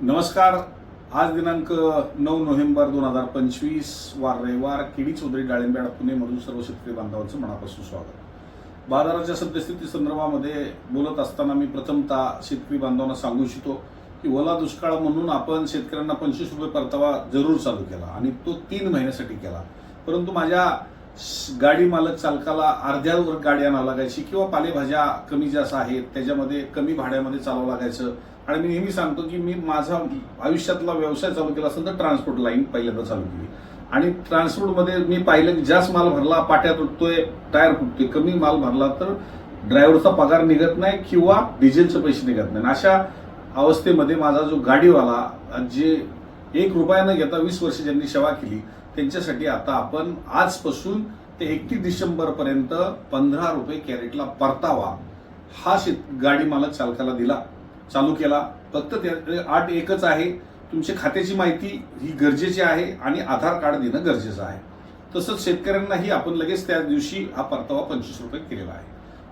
नमस्कार. आज दिनांक 9 नोव्हेंबर 2025 वार रविवार. केडी चौधरी डाळिंबेड पुणे मधून सर्व शेतकरी बांधवांचं मनापासून स्वागत. बाजाराच्या सद्यस्थिती संदर्भामध्ये बोलत असताना मी प्रथमतः शेतकरी बांधवांना सांगू इच्छितो की ओला दुष्काळ म्हणून आपण शेतकऱ्यांना 25 रुपये परतावा जरूर चालू केला आणि तो 3 महिन्यासाठी केला. परंतु माझ्या गाडी मालक चालकाला अर्ध्यावर गाडी आणावं लागायची किंवा पालेभाज्या कमी जास्त आहेत त्याच्यामध्ये कमी भाड्यामध्ये चालवावं लागायचं. आणि मी नेहमी सांगतो की मी माझा आयुष्यातला व्यवसाय चालू केला असेल तर ट्रान्सपोर्ट लाईन पहिल्यांदा चालू केली आणि ट्रान्सपोर्टमध्ये मी पाहिलं की जास्त माल भरला पाट्या तुटतोय, टायर फुटतोय. कमी माल भरला तर ड्रायव्हरचा पगार निघत नाही किंवा डिझेलचे पैसे निघत नाही. अशा अवस्थेमध्ये माझा जो गाडीवाला जे 1 रुपया न घेता 20 वर्ष ज्यांनी सेवा केली त्यांच्यासाठी आता आपण आजपासून ते 31 डिसेंबर पर्यंत 15 रुपये कॅरेटला परतावा हा गाडी मालक चालकाला दिला चालू केला. फक्त त्या अट एकच आहे, तुमच्या खात्याची माहिती ही गरजेची आहे आणि आधार कार्ड देणं गरजेचं आहे. तसंच शेतकऱ्यांनाही आपण लगेच त्या दिवशी हा परतावा 25 रुपये केलेला आहे.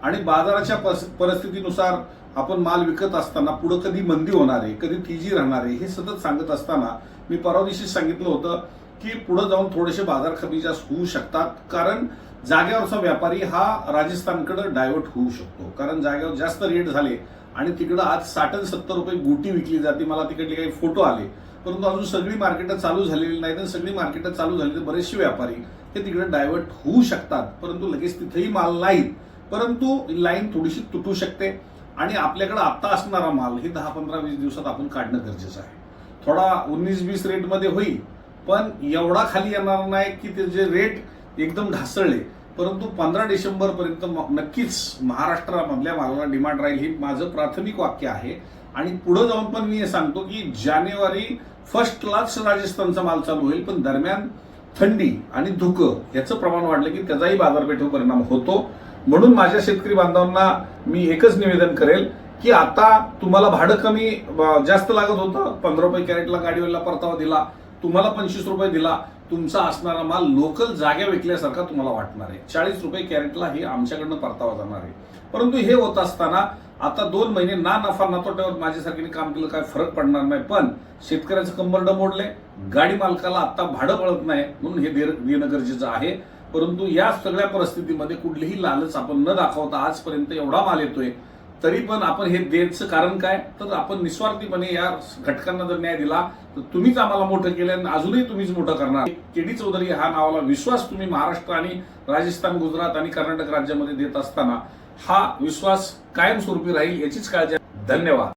आणि बाजाराच्या परिस्थितीनुसार आपण माल विकत असताना पुढे कधी मंदी होणार आहे, कधी तेजी राहणार आहे हे सतत सांगत असताना मी परवा दिवशी सांगितलं होतं की पुढे जाऊन थोडेसे बाजार कमी जास्त होऊ शकतात. कारण जागेवरचा व्यापारी हा राजस्थानकडे डायव्हर्ट होऊ शकतो. कारण जागेवर जास्त रेट झाले आणि तिकडं आज 60 आणि 70 रुपये गुटी विकली जाते. मला तिकडले काही फोटो आले, परंतु अजून सगळी मार्केटं चालू झालेली नाहीत. आणि सगळी मार्केटं चालू झाली तर बरेचसे व्यापारी हे तिकडे डायव्हर्ट होऊ शकतात. परंतु लगेच तिथेही माल नाहीत, परंतु लाईन थोडीशी तुटू शकते. आणि आपल्याकडे आता असणारा माल हे 10, 15, 20 दिवसात आपण काढणं गरजेचं आहे. थोडा 19-20 रेटमध्ये होईल, पण एवढा खाली येणार नाही की त्याचे रेट एकदम ढासळले. परंतु 15 डिसेंबर पर्यंत नक्कीच महाराष्ट्रामधल्या मालाला डिमांड राहील हे माझं प्राथमिक वाक्य आहे. आणि पुढे जाऊन पण मी हे सांगतो की जानेवारी 1लाच राजस्थानचा माल चालू होईल, पण दरम्यान थंडी आणि धुकं याचं प्रमाण वाढलं की त्याचाही बाजारपेठेवर परिणाम होतो. म्हणून माझ्या शेतकरी बांधवांना मी एकच निवेदन करेल की आता तुम्हाला भाडं कमी जास्त लागत होतं, 15 रुपये कॅरेटला गाडीवाला परतावा दिला, तुम्हाला 25 रुपये दिला. तुमचा असणारा माल लोकल जाग्या विकल्यासारखा तुम्हाला वाटणार आहे. 40 रुपये कॅरेटला हे आमच्याकडनं परतावा जाणार आहे. परंतु हे होत असताना आता 2 महिने ना नफा ना तोट्यावर माझ्यासारखीने काम केलं काय फरक पडणार नाही. पण शेतकऱ्याचं कंबरड मोडले, गाडी मालकाला आता भाडं पडत नाही म्हणून हे देणं गरजेचं आहे. परंतु या सगळ्या परिस्थितीमध्ये कुठलीही लालच आपण न दाखवता आजपर्यंत एवढा माल येतोय तरी पण आपण हे द्यायचं कारण काय, तर आपण निस्वार्थीपणे या घटकांना जर न्याय दिला तर तुम्हीच आम्हाला मोठं केलं आणि अजूनही तुम्हीच मोठं करणार. केडी चौधरी हा नावाला विश्वास तुम्ही महाराष्ट्र आणि राजस्थान, गुजरात आणि कर्नाटक राज्यामध्ये देत असताना हा विश्वास कायमस्वरूपी राहील याचीच काळजी. धन्यवाद.